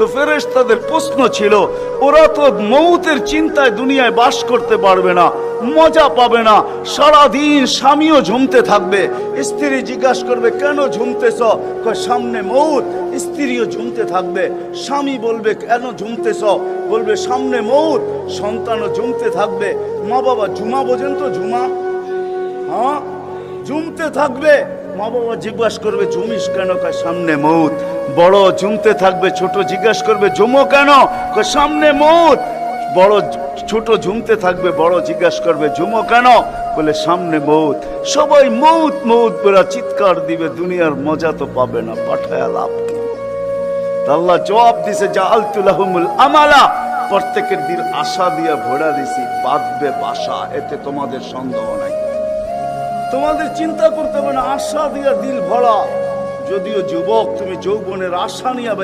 তো ফেরেশতাদের প্রশ্ন ছিল, ওরা তো মৌতের চিন্তায় দুনিয়ায় বাস করতে পারবে না, মজা পাবে না, সারাদিন স্বামীও ঝুমতে থাকবে। স্ত্রী জিজ্ঞাসা করবে, কেন ঝুমতেছ? কয় সামনে মৌত। স্ত্রীও ঝুমতে থাকবে। স্বামী বলবে, কেন ঝুমতেছ? বলবে সামনে মৌত। সন্তানও ঝুমতে থাকবে। মা বাবা ঝুমা বোঝেন তো? ঝুমা, হ্যাঁ, ঝুমতে থাকবে। মা বাবা জিজ্ঞাসা করবে, ঝুমিস কেন? কয় সামনে মৌত। বড় ঝুমতে থাকবে, ছোট জিজ্ঞাসা করবে, ঝুমো কেন? কয় সামনে মৌত। বড় ছোট ঝুমতে থাকবে, বড় জিজ্ঞাসা করবে, ঝুমো কেন? বলে সামনে মৌত। সবাই মৌত মৌত করে চিৎকার দিবে, দুনিয়ার মজা তো পাবে না, পাঠায় লাভ কি? আল্লাহ জবাব দিছে, জাআলতু লাহুমুল আমালা, প্রত্যেকের দিল আশা দিয়ে ভরা দিছি, বাঁধবে বাসা, এতে তোমাদের সন্দেহ নাই। তোমাদের চিন্তা করতে হবে না, আশা দিয়ে দিল ভরা। যদিও যুবক, তুমি যৌবনের আশা নিয়ে